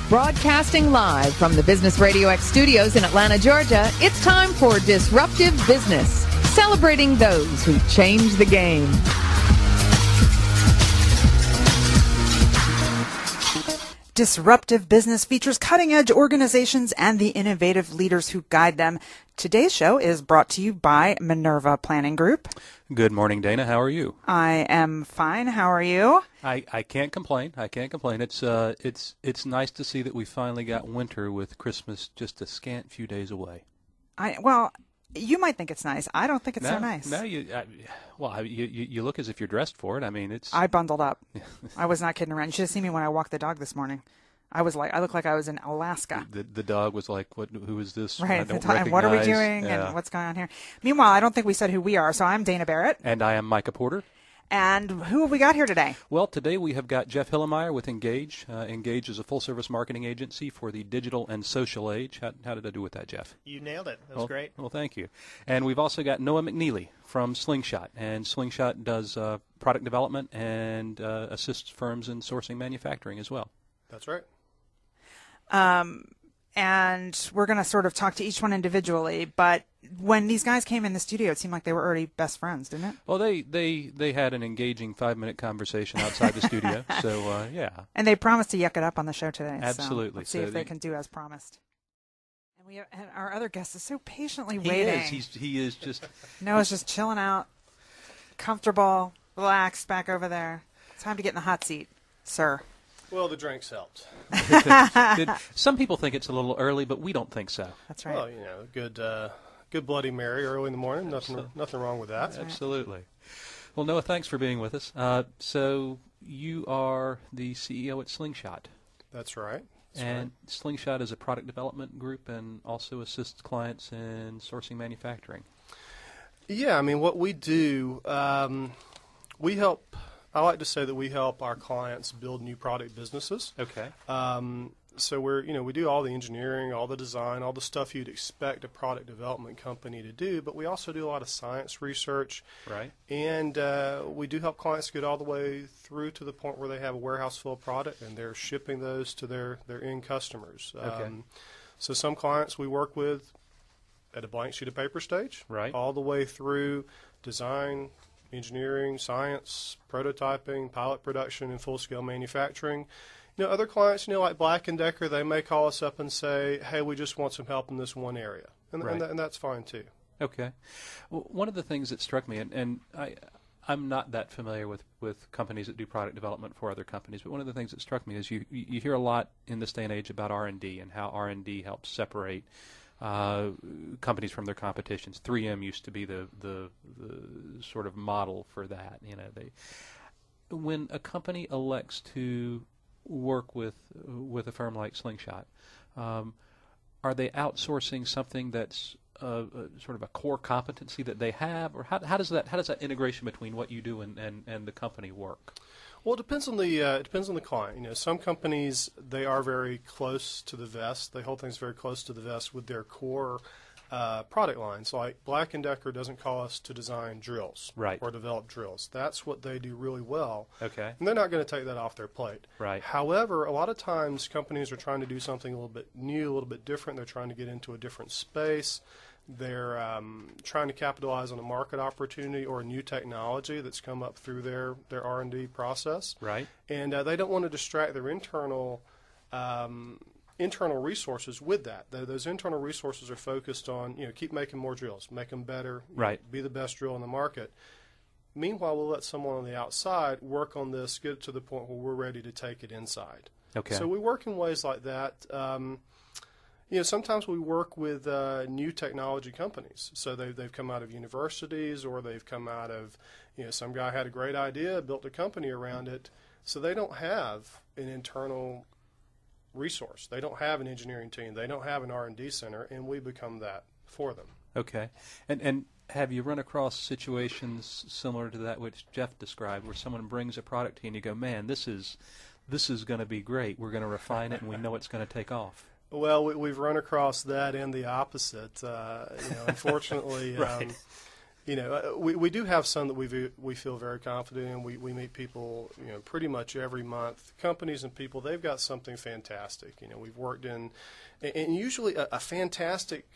Broadcasting live from the Business RadioX studios in Atlanta, Georgia, it's time for Disruptive Business, celebrating those who change the game. Disruptive Business features cutting-edge organizations and the innovative leaders who guide them. Today's show is brought to you by Minerva Planning Group. Good morning, Dana. How are you? I am fine. How are you? I can't complain. I can't complain. It's nice to see that we finally got winter with Christmas just a scant few days away. Well, you might think it's nice. I don't think it's so nice. No, you look as if you're dressed for it. I mean, I bundled up. I was not kidding around. You should have seen me when I walked the dog this morning. I looked like I was in Alaska. The dog was like, "What? Who is this? Right. I don't and what are we doing? And what's going on here?" Meanwhile, I don't think we said who we are. So I'm Dana Barrett. And I am Micah Porter. And who have we got here today? Well, today we have got Jeff Hillemeyer with Engage. Engage is a full-service marketing agency for the digital and social age. How did I do with that, Jeff? You nailed it. That was great. Well, thank you. And we've also got Noah McNeely from Slingshot. And Slingshot does product development and assists firms in sourcing manufacturing as well. That's right. And we're going to sort of talk to each one individually, but when these guys came in the studio, it seemed like they were already best friends, didn't it? Well, they had an engaging 5-minute conversation outside the studio, so yeah. And they promised to yuck it up on the show today. Absolutely. So let's see if they can do as promised. And our other guest is so patiently waiting. He is just... Noah's just chilling out, comfortable, relaxed back over there. It's time to get in the hot seat, sir. Well, the drinks helped. Some people think it's a little early, but we don't think so. That's right. Well, good Bloody Mary early in the morning. Nothing wrong with that. That's Absolutely. Right. Well, Noah, thanks for being with us. So you are the CEO at Slingshot. That's right. Slingshot is a product development group and also assists clients in sourcing manufacturing. Yeah, I mean, what we do, we help. I like to say that we help our clients build new product businesses. Okay. So we do all the engineering, all the design, all the stuff you'd expect a product development company to do, but we also do a lot of science research. Right. And we do help clients get all the way through to the point where they have a warehouse full of product and they're shipping those to their end customers. Okay. So some clients we work with at a blank sheet of paper stage, right, all the way through design, engineering, science, prototyping, pilot production, and full-scale manufacturing. Other clients, like Black & Decker, they may call us up and say, hey, we just want some help in this one area. And that's fine, too. Okay. Well, one of the things that struck me, and I'm not that familiar with companies that do product development for other companies, but one of the things that struck me is you hear a lot in this day and age about R&D and how R&D helps separate companies from their competitions. 3M used to be the sort of model for that. When a company elects to work with a firm like Slingshot, are they outsourcing something that's sort of a core competency that they have, or how does that integration between what you do and the company work? Well, it depends on the client. Some companies, they are very close to the vest. They hold things very close to the vest with their core product lines. Like Black & Decker doesn't call us to design drills, right, or develop drills. That's what they do really well. Okay. And they're not going to take that off their plate. Right. However, a lot of times companies are trying to do something a little bit new, a little bit different. They're trying to get into a different space. They're trying to capitalize on a market opportunity or a new technology that's come up through their R&D process. Right. And they don't want to distract their internal resources with that. Those internal resources are focused on, keep making more drills, make them better, right, be the best drill in the market. Meanwhile, we'll let someone on the outside work on this, get it to the point where we're ready to take it inside. Okay. So we work in ways like that. Sometimes we work with new technology companies. So they've come out of universities, or they've come out of, some guy had a great idea, built a company around it. So they don't have an internal resource. They don't have an engineering team. They don't have an R&D center, and we become that for them. Okay. And have you run across situations similar to that which Jeff described, where someone brings a product to you and you go, man, this is going to be great. We're going to refine it, and we know it's going to take off. Well, we've run across that and the opposite. Unfortunately, right. We do have some that we feel very confident in. We meet people, pretty much every month. Companies and people, they've got something fantastic. We've worked in, and usually a fantastic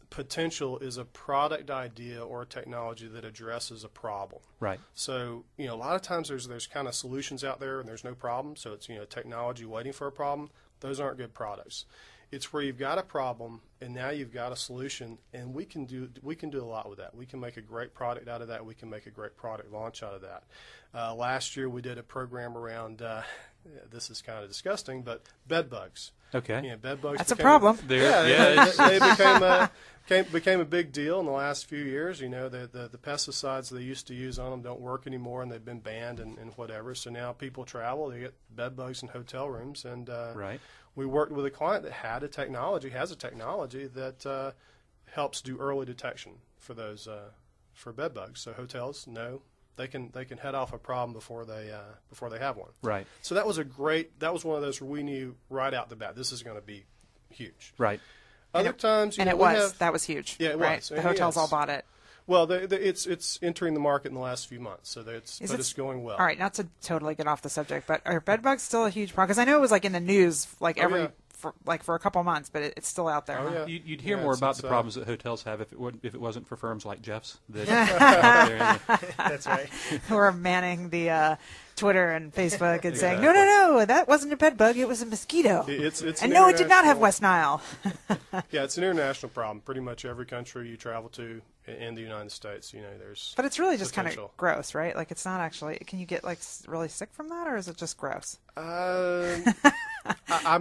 potential is a product idea or a technology that addresses a problem. Right. So, a lot of times there's kind of solutions out there and there's no problem. So it's, technology waiting for a problem. Those aren't good products. It's where you've got a problem and now you've got a solution, and we can do a lot with that. We can make a great product out of that. We can make a great product launch out of that. Last year we did a program around, this is kind of disgusting, but bed bugs. Okay. Bed bugs. That's a problem. They became a big deal in the last few years. The pesticides they used to use on them don't work anymore, and they've been banned and whatever. So now people travel, they get bed bugs in hotel rooms, and right. We worked with a client that has a technology that helps do early detection for those for bed bugs. So hotels know they can head off a problem before they have one. Right. So that was one of those where we knew right out the bat this is going to be huge. Right. Other times, that was huge. Yeah, it right? was. The hotels all bought it. Well, it's entering the market in the last few months, so it's going well. All right, not to totally get off the subject, but are bed bugs still a huge problem? Because I know it was in the news for a couple months, but it's still out there. Oh, yeah. You'd hear more about the problems that hotels have if it wasn't for firms like Jeff's. That's right. Who are manning the Twitter and Facebook and saying, no, that wasn't a bed bug, it was a mosquito. And no, it did not have West Nile. Yeah, it's an international problem. Pretty much every country you travel to in the United States, there's. But it's really just kind of gross, right? It's not actually. Can you get really sick from that, or is it just gross? I'm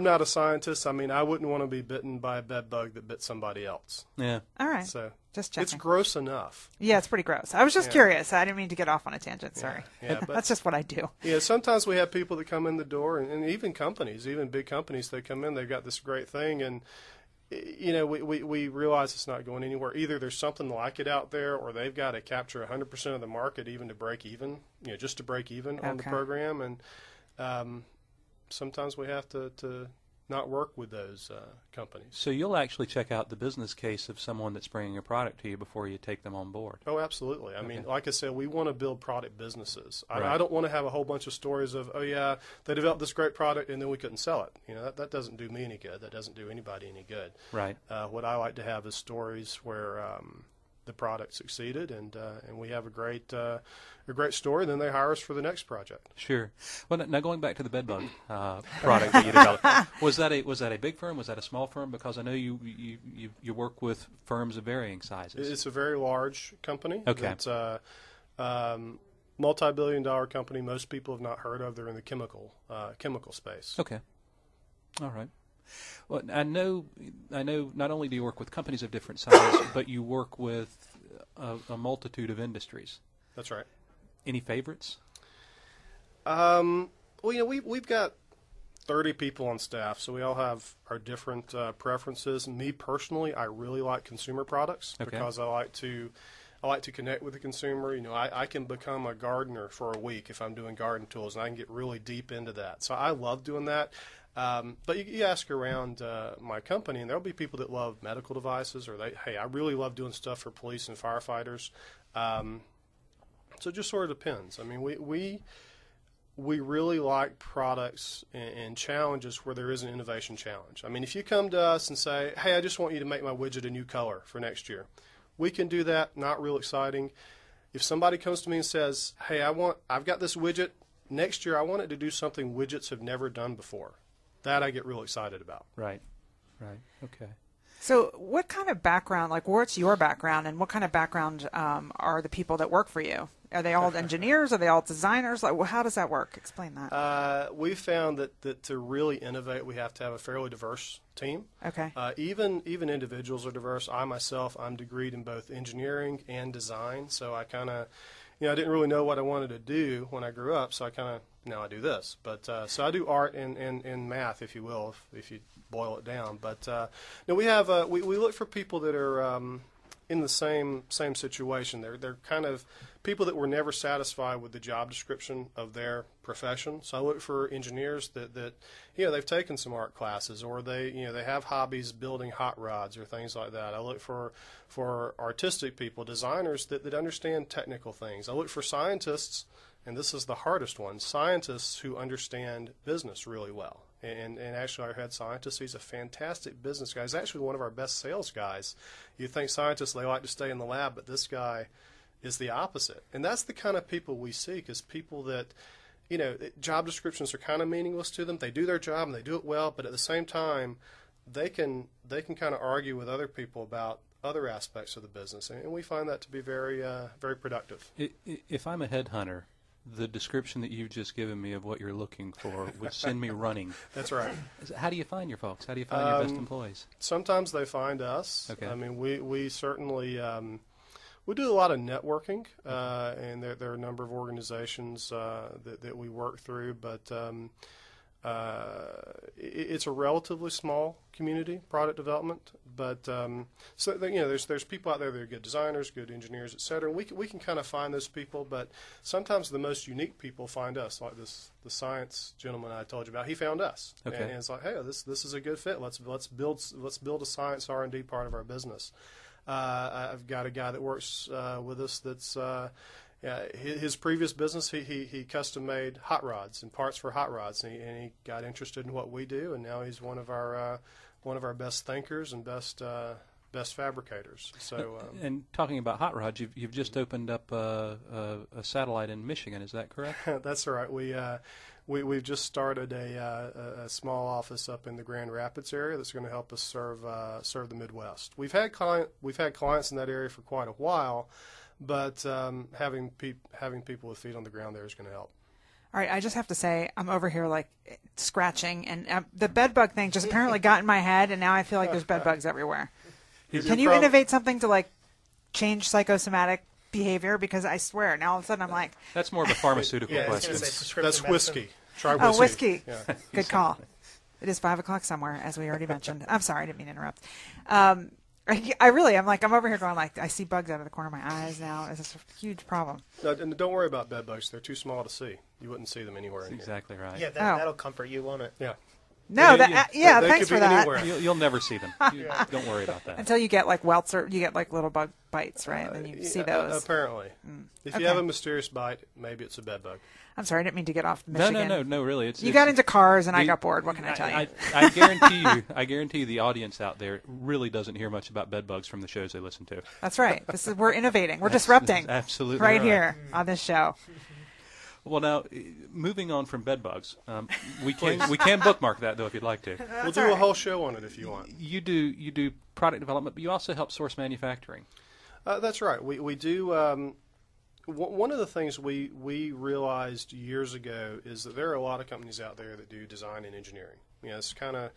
not a scientist. I wouldn't want to be bitten by a bed bug that bit somebody else. Yeah. All right. So just checking. It's gross enough. Yeah, it's pretty gross. I was just curious. I didn't mean to get off on a tangent. Sorry. Yeah, but that's just what I do. Yeah, sometimes we have people that come in the door, and even companies, even big companies, they come in, they've got this great thing, and we realize it's not going anywhere. Either there's something like it out there, or they've got to capture 100% of the market even to break even, just to break even on the program. And sometimes we have to not work with those companies. So you'll actually check out the business case of someone that's bringing a product to you before you take them on board. Oh, absolutely. I mean, like I said, we want to build product businesses. Right. I don't want to have a whole bunch of stories of, they developed this great product and then we couldn't sell it. That doesn't do me any good. That doesn't do anybody any good. Right. What I like to have is stories where the product succeeded and we have a great story, then they hire us for the next project. Sure. Well, now going back to the bedbug product that you developed, was that a big firm? Was that a small firm? Because I know you work with firms of varying sizes. It's a very large company. Okay. It's a multi-billion-dollar company. Most people have not heard of. They're in the chemical space. Okay. All right. Well, I know. Not only do you work with companies of different sizes, but you work with a multitude of industries. That's right. Any favorites? Well, we've got 30 people on staff, so we all have our different preferences. Me personally, I really like consumer products because I like to connect with the consumer. I can become a gardener for a week if I'm doing garden tools, and I can get really deep into that. So I love doing that. But you ask around my company, and there'll be people that love medical devices, or I really love doing stuff for police and firefighters. So it just sort of depends. I mean, we really like products and challenges where there is an innovation challenge. I mean, if you come to us and say, hey, I just want you to make my widget a new color for next year, we can do that. Not real exciting. If somebody comes to me and says, hey, I've got this widget. Next year I want it to do something widgets have never done before. That I get real excited about. Right. Okay. So what kind of background, what's your background, and what kind of background are the people that work for you? Are they all engineers? Are they all designers? How does that work? Explain that. We found that to really innovate, we have to have a fairly diverse team. Okay. Even individuals are diverse. I'm degreed in both engineering and design, so I kind of, I didn't really know what I wanted to do when I grew up, so now I do this. But so I do art and math, if you will, if you boil it down. But we have we look for people that are in the same situation. They're kind of people that were never satisfied with the job description of their profession. So I look for engineers that they've taken some art classes, or they have hobbies building hot rods or things like that. I look for artistic people, designers that understand technical things. I look for scientists, and this is the hardest one, scientists who understand business really well. And actually our head scientist, he's a fantastic business guy. He's actually one of our best sales guys. You think scientists, they like to stay in the lab, but this guy is the opposite. And that's the kind of people we seek, is people that, job descriptions are kind of meaningless to them. They do their job and they do it well, but at the same time, they can kind of argue with other people about other aspects of the business. And we find that to be very, very productive. If I'm a headhunter, the description that you've just given me of what you're looking for would send me running. That's right. How do you find your folks? How do you find your best employees? Sometimes they find us. Okay. I mean, we certainly we do a lot of networking, and there are a number of organizations that we work through, but it's a relatively small community, product development. But there's people out there that are good designers, good engineers, et cetera. And we can kind of find those people, but sometimes the most unique people find us, like the science gentleman I told you about. He found us, okay. And it's like, hey, this is a good fit. Let's build a science R&D part of our business. I've got a guy that works with us that's. His previous business, he custom made hot rods and parts for hot rods, and he got interested in what we do, and now he's one of our best thinkers and best fabricators. So, and talking about hot rods, you've just opened up a satellite in Michigan. Is that correct? That's right. We've just started a small office up in the Grand Rapids area that's going to help us serve the Midwest. We've had clients in that area for quite a while. But having people with feet on the ground there is going to help. All right, I just have to say, I'm over here like scratching, and the bed bug thing just apparently got in my head, and now I feel like there's bed bugs everywhere. Can you innovate something to like change psychosomatic behavior? Because I swear, now all of a sudden I'm like... That's more of a pharmaceutical question. That's whiskey. Try whiskey. Oh, whiskey. Yeah. Good call. It is 5 o'clock somewhere, as we already mentioned. I'm sorry, I didn't mean to interrupt. I'm over here going like, I see bugs out of the corner of my eyes now. It's a huge problem. No, and don't worry about bed bugs. They're too small to see. You wouldn't see them anywhere. That's exactly right. Yeah, that'll comfort you, won't it? Yeah. No, they thanks could for that. You'll never see them. Don't worry about that. Until you get like welts or you get like little bug bites, right? And then you see those. Apparently. If you have a mysterious bite, maybe it's a bed bug. I'm sorry, I didn't mean to get off Michigan. No, really. You got into cars and I got bored. What can I tell you? I guarantee you the audience out there really doesn't hear much about bed bugs from the shows they listen to. That's right. We're innovating. We're disrupting. Absolutely right here on this show. Well, now, moving on from bed bugs, we can bookmark that, though, if you'd like to. We'll do a whole show on it if you want. You do product development, but you also help source manufacturing. That's right. We do. One of the things we realized years ago is that there are a lot of companies out there that do design and engineering. It's kind of,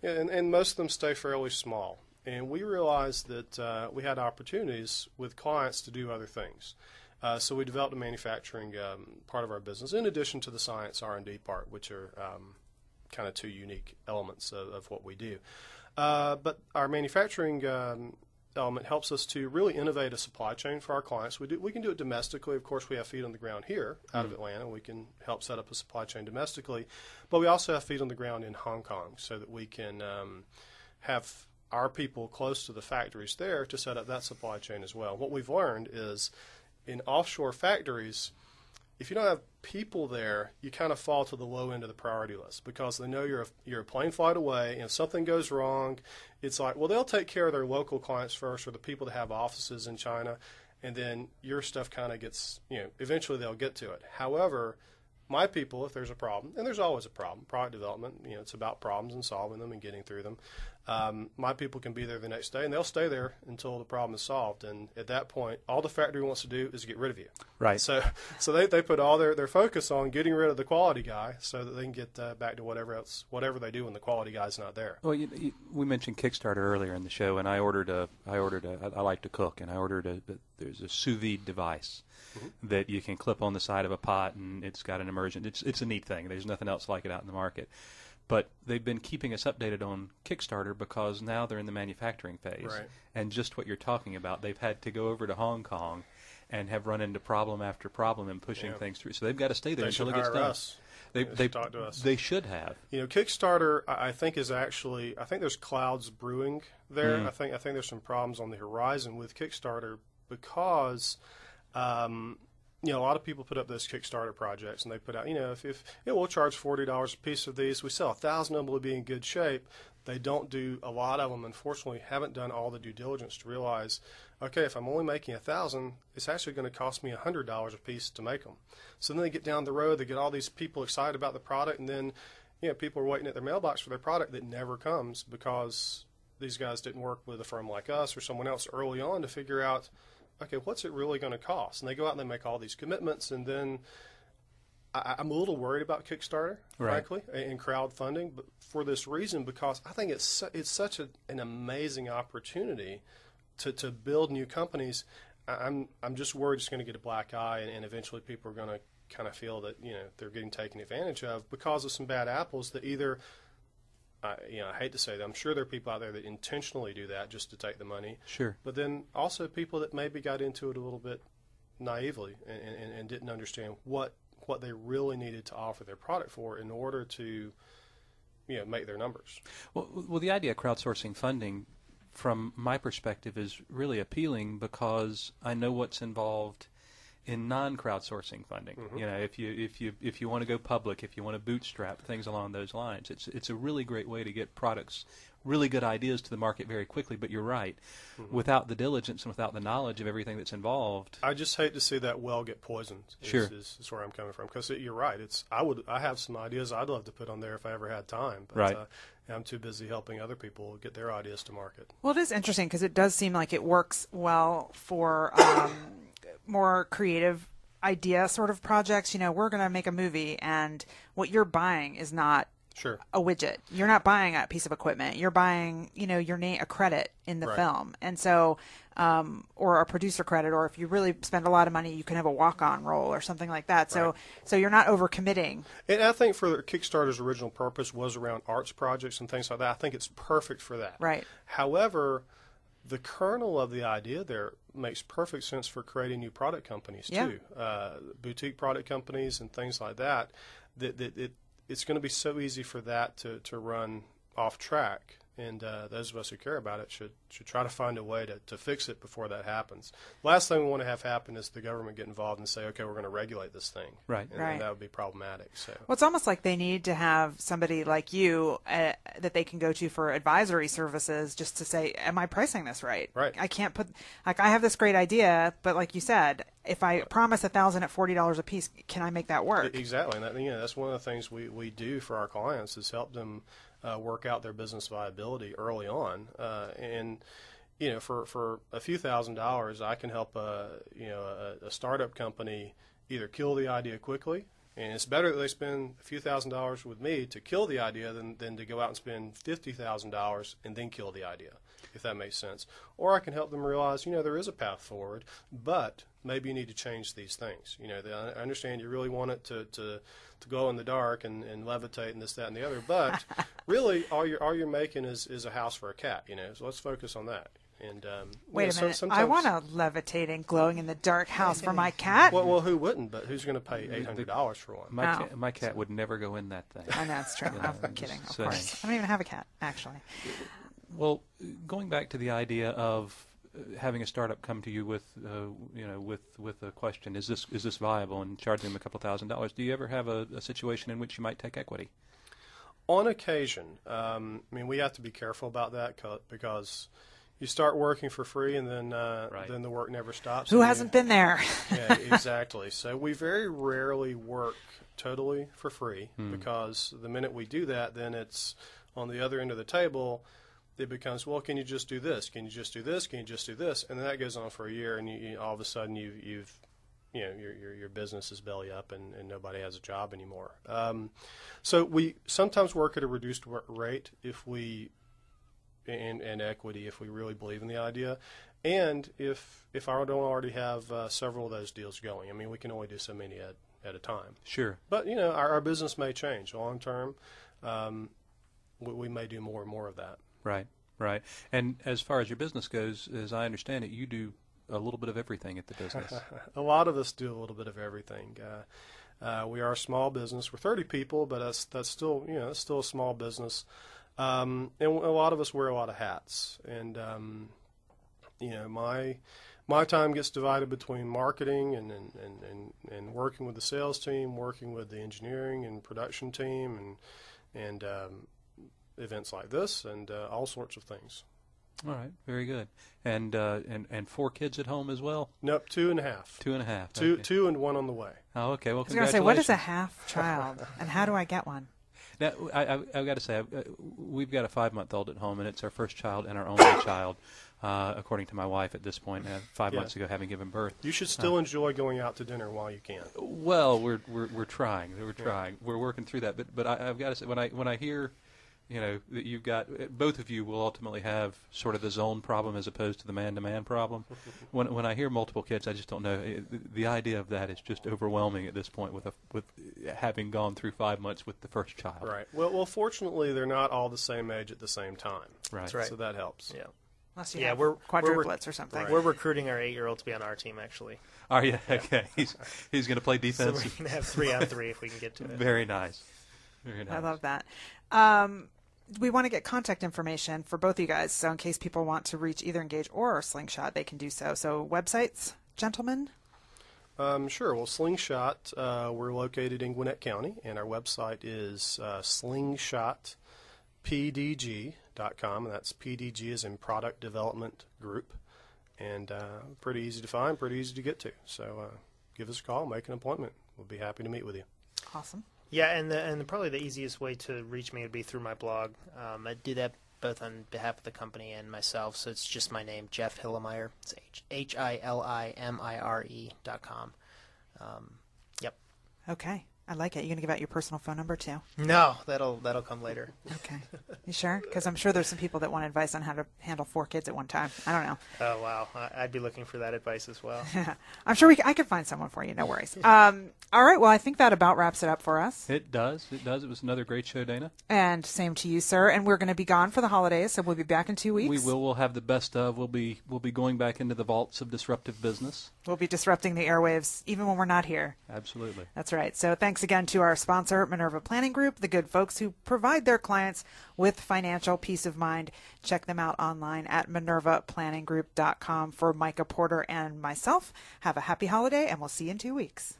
and most of them stay fairly small. And we realized that we had opportunities with clients to do other things. So we developed a manufacturing part of our business, in addition to the science R&D part, which are kind of two unique elements of what we do. But our manufacturing element helps us to really innovate a supply chain for our clients. We can do it domestically. Of course, we have feet on the ground here out of Atlanta. We can help set up a supply chain domestically. But we also have feet on the ground in Hong Kong so that we can have our people close to the factories there to set up that supply chain as well. What we've learned is in offshore factories, if you don't have people there, you kind of fall to the low end of the priority list because they know you're a plane flight away, and if something goes wrong, it's like, well, they'll take care of their local clients first or the people that have offices in China, and then your stuff kind of gets, eventually they'll get to it. However, my people, if there's a problem, and there's always a problem, product development, it's about problems and solving them and getting through them. My people can be there the next day, and they'll stay there until the problem is solved. And at that point, all the factory wants to do is get rid of you. Right. So they put all their focus on getting rid of the quality guy so that they can get back to whatever they do when the quality guy's not there. Well, we mentioned Kickstarter earlier in the show, and I like to cook, and I ordered there's a sous vide device that you can clip on the side of a pot, and it's got an immersion. It's a neat thing. There's nothing else like it out in the market. But they've been keeping us updated on Kickstarter because now they're in the manufacturing phase. Right. And just what you're talking about, they've had to go over to Hong Kong and have run into problem after problem in pushing things through. So they've got to stay there until it gets done. Us. They talk to us. They should have. Kickstarter, I think, is actually, I think there's clouds brewing there. I think there's some problems on the horizon with Kickstarter because a lot of people put up those Kickstarter projects, and they put out, if we'll charge $40 a piece of these. We sell 1,000 of them, will be in good shape. They don't do a lot of them. Unfortunately, haven't done all the due diligence to realize, okay, if I'm only making 1,000, it's actually going to cost me $100 a piece to make them. So then they get down the road, they get all these people excited about the product, and then people are waiting at their mailbox for their product that never comes because these guys didn't work with a firm like us or someone else early on to figure out, okay, what's it really going to cost? And they go out and they make all these commitments, and then I'm a little worried about Kickstarter, frankly, and crowdfunding, but for this reason, because I think it's such an amazing opportunity to build new companies. I'm just worried it's going to get a black eye, and eventually people are going to kind of feel that they're getting taken advantage of because of some bad apples that either. I hate to say that. I'm sure there are people out there that intentionally do that just to take the money. Sure. But then also people that maybe got into it a little bit naively and didn't understand what they really needed to offer their product for in order to make their numbers. Well, the idea of crowdsourcing funding, from my perspective, is really appealing because I know what's involved in non-crowdsourcing funding. If you want to go public, if you want to bootstrap, things along those lines, it's a really great way to get products, really good ideas to the market very quickly. But you're right, without the diligence and without the knowledge of everything that's involved, I just hate to see that well get poisoned. Is where I'm coming from, because you're right. I have some ideas I'd love to put on there if I ever had time, but I'm too busy helping other people get their ideas to market. Well, it is interesting because it does seem like it works well for more creative idea sort of projects. We're going to make a movie, and what you're buying is not a widget. You're not buying a piece of equipment. You're buying, your name, a credit in the film. And so, or a producer credit, or if you really spend a lot of money, you can have a walk-on role or something like that. So you're not overcommitting. And I think for Kickstarter's original purpose was around arts projects and things like that. I think it's perfect for that. Right. However, the kernel of the idea there makes perfect sense for creating new product companies too, boutique product companies and things like that. It's going to be so easy for that to run off track, and those of us who care about it should try to find a way to fix it before that happens. Last thing we want to have happen is the government get involved and say, okay, we're going to regulate this thing, and that would be problematic. So, well, it's almost like they need to have somebody like you that they can go to for advisory services, just to say, am I pricing this right? Right. I can't put, like, I have this great idea, but like you said, if I promise 1,000 at $40 a piece, can I make that work? Exactly, and that's one of the things we do for our clients is help them work out their business viability early on, and for a few $1,000s, I can help a startup company either kill the idea quickly, and it's better that they spend a few $1,000s with me to kill the idea than to go out and spend $50,000 and then kill the idea, if that makes sense. Or I can help them realize, there is a path forward, but maybe you need to change these things. I understand you really want it to glow in the dark and levitate and this, that, and the other, but really all you're making is a house for a cat. So let's focus on that. And wait a minute, I want a levitating, glowing in the dark house for my cat. Well, who wouldn't? But who's going to pay $800 for one? My cat would never go in that thing. I know, that's true. I'm kidding, of course. I don't even have a cat, actually. Well, going back to the idea of having a startup come to you with a question, is this viable, and charging them a couple $1,000s, do you ever have a situation in which you might take equity? On occasion. We have to be careful about that because you start working for free, and then the work never stops. Who hasn't been there? Yeah, exactly. So we very rarely work totally for free, because the minute we do that, then it's on the other end of the table. It becomes, well, can you just do this? Can you just do this? Can you just do this? And then that goes on for a year, and you all of a sudden your business is belly up, and nobody has a job anymore. So we sometimes work at a reduced rate if we and equity if we really believe in the idea, and if I don't already have several of those deals going. We can only do so many at a time. Sure. But our business may change long term. we may do more and more of that. Right, right. And as far as your business goes, as I understand it, you do a little bit of everything at the business. A lot of us do a little bit of everything. We are a small business. We're 30 people, but that's still, it's still a small business. And a lot of us wear a lot of hats. And my time gets divided between marketing and working with the sales team, working with the engineering and production team, and events like this, and all sorts of things. All right, very good. And 4 kids at home as well? Nope, 2.5. 2.5. Okay. 2 and 1 on the way. Oh, okay. Well, I was going to say, what is a half child, and how do I get one? Now, I've got to say, we've got a 5-month-old at home, and it's our first child and our only child, according to my wife at this point, 5 months ago, having given birth. You should still enjoy going out to dinner while you can. Well, we're trying. We're trying. We're working through that. But I've got to say, when I hear, that you've got, both of you will ultimately have sort of the zone problem as opposed to the man-to-man problem. When I hear multiple kids, I just don't know. The idea of that is just overwhelming at this point with having gone through 5 months with the first child. Right. Well, fortunately, they're not all the same age at the same time. Right. That's right. So that helps. Yeah. Unless you have quadruplets or something. We're recruiting our 8-year-old to be on our team, actually. Are you? Okay. He's going to play defense. So we're going to have 3-on-3 if we can get to it. Very nice. Very nice. I love that. We want to get contact information for both of you guys, so in case people want to reach either Engage or Slingshot, they can do so. So websites, gentlemen? Sure. Well, Slingshot, we're located in Gwinnett County, and our website is slingshotpdg.com, and that's PDG as in Product Development Group, and pretty easy to find, pretty easy to get to. So give us a call, make an appointment. We'll be happy to meet with you. Awesome. Yeah, and probably the easiest way to reach me would be through my blog. I do that both on behalf of the company and myself, so it's just my name, Jeff Hillemeier. It's HILIMIRE.com. Yep. Okay. I like it. You going to give out your personal phone number, too? No, that'll come later. Okay. You sure? Because I'm sure there's some people that want advice on how to handle 4 kids at one time. I don't know. Oh, wow. I'd be looking for that advice as well. I'm sure I could find someone for you. No worries. All right. Well, I think that about wraps it up for us. It does. It does. It was another great show, Dana. And same to you, sir. And we're going to be gone for the holidays, so we'll be back in 2 weeks. We will. We'll have the best of. We'll be going back into the vaults of disruptive business. We'll be disrupting the airwaves even when we're not here. Absolutely. That's right. So thanks again to our sponsor, Minerva Planning Group, the good folks who provide their clients with financial peace of mind. Check them out online at minervaplanningroup.com. For Micah Porter and myself, have a happy holiday, and we'll see you in 2 weeks.